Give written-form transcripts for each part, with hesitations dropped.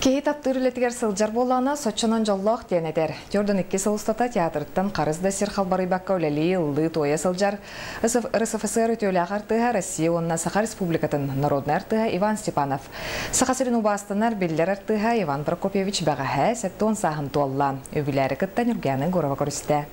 Кейт аптырылетігер сылжар болана соччонон жоллоқ тенедер. Жордан 2 сылыстата театрыттан қарызда сир қалбары баққа өлелі ұлды тойы сылжар. РСФСР өтеулі ағартыға Россия онына Саха Республикатын народный артыға Иван Степанов. Сақасырын убастынар белдер артыға Иван Прокопьевич бағаға сәттон сағын туалла. Өбілері күттан үргенің ғорава көрісті.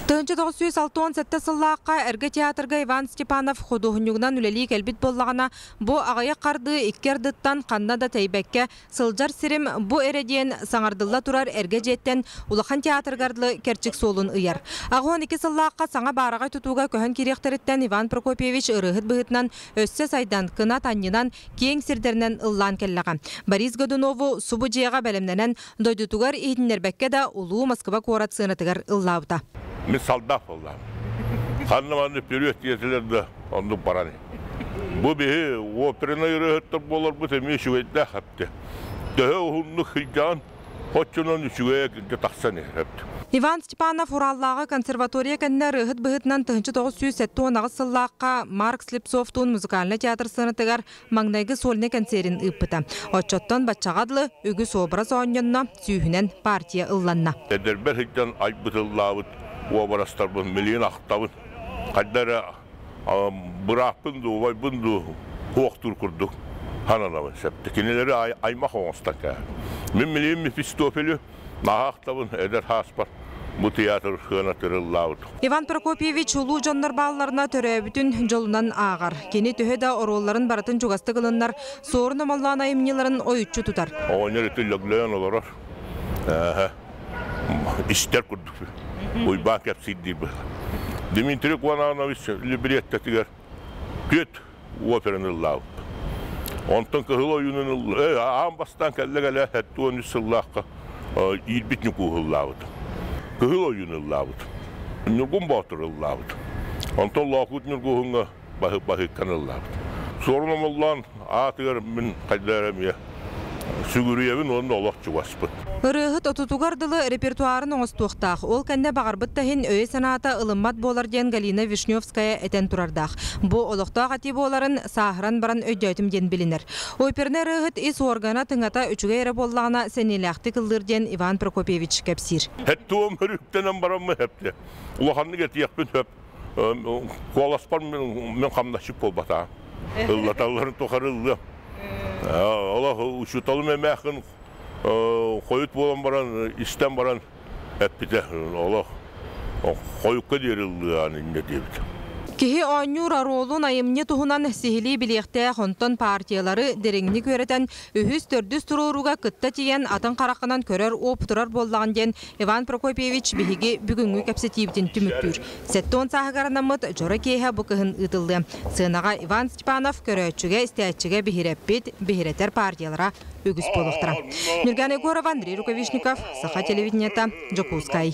1967 сыллаққа әргі театрға Иван Степанов худухынюгнан үлелі кәлбет боллағына бұ ағая қарды иккердіттан қаннада тәйбәкке сылжар сирим бұ әреден саңардылла тұрар әрге жеттен улахан театргарды керчік солын ұяр. Ағуан 2 сыллаққа саңа барағай тұтуға көһін керектеріттен Иван Прокопьевич ұрығыт бұғытнан өссе сайдан кына таннынан кең сирдерінен ұллан келлаға. Борис Годунову субы жеға бәлемненен дойдутугар ихіннербәкке да ұлу Москва корат сынатығар ұллаута. Мен солдат болдым. Ханнаманы период езілерді онды бараны. Бұл бейі оперина үйреттір болар бұт әме шүгейді әпті. Дөе ұғынны қылжан, хотчынан үшігейді тақсан әпті. Иван Степанов Ураллағы консерватория кәнне рығыт бұғытнан 1970 сыллаққа Марк Слепцовтун музыкальный театр сынытығар маңнайғы сольны концерин ұппыта. Отчоттан бачағадлы үгіс образ оңынна сүйінен партия ұлланна. Әдербер хыджан айбытыллауыт, образдар бұн, миллион ақтауын. Қайдары бұрақпынды, овайбынды қоқтыр күрдік. Хананамын сәпті. Кенелері аймақ оңыстан кә. Мен миллион Мефистофелі нағақтауын әдер хас бар. Бұл театр хынатырыллауыд. Иван Прокопьевич улу жоннар балларына төрөбүтүн жолунан ағар. Кені төһеда оролларын баратын жугасты кылыннар, соорын амаллан айымнеларын ойытчу тутар. Оңер етіліглен оларар. Истер күрдік. Уйба кәпсейді бұл. Дмитрий Квананович либреттетігер көт операныллауыд. Онтан кығыл ойынын амбастан кәлі-кәлі әтті оны сыллаққа ирбитні кұғыллауыд. Кығыл ойыныллауыд. Нүргін батырыллауыд. Онтан лақуд нүргіғыңа бағы каныллауыд. Сорынам олан атығар мен қайдарам сүгүрүйебін оны олақ чуаспыд. Ырыгыт отутугардылы репертуарын оңыстуқтақ. Ол кәнне бағарбыттахин өй саната ылыммат болар ден Галина Вишневская әтен турардақ. Бұ олықтақ ати боларын сағыран баран өйдәйтім ден білінер. Ойперне ырыгыт ис органа тыңата үчіге әрі боллағына сәнеләқті кылдыр ден Иван Прокопьевич кәпсир. Әтті оң үріктенен барамы әпті. Улаханны кәтияқпен өп. Қоласпар мен қамнашып болбата. Ыллаталарын тоқарылды. Allah uçutalım emeğin koyut bolan baran istem baran hep bir de Allah koyukka derildi yani ne diyeyim. Kihi oynur arolun ayımni tuhunan sihili bilekte honton partiyaları derengini göreten ühüs tördüs tururuga kıtta tiyen atan karakınan körer opturar bollağın den Iván Prokopyevich bihigi bugünkü kapsatibdin tümüktür. Setton sahagaranamıt jora keha bukıhın ıtıldı. Sığınağa Iván Stepanov köröçüge isteyatçıge bihireter partiyalara ügüs boluqtıra. Nurgan Egorov, Andrei Rukovishnikov, Saha televidenieta, Jokutskay.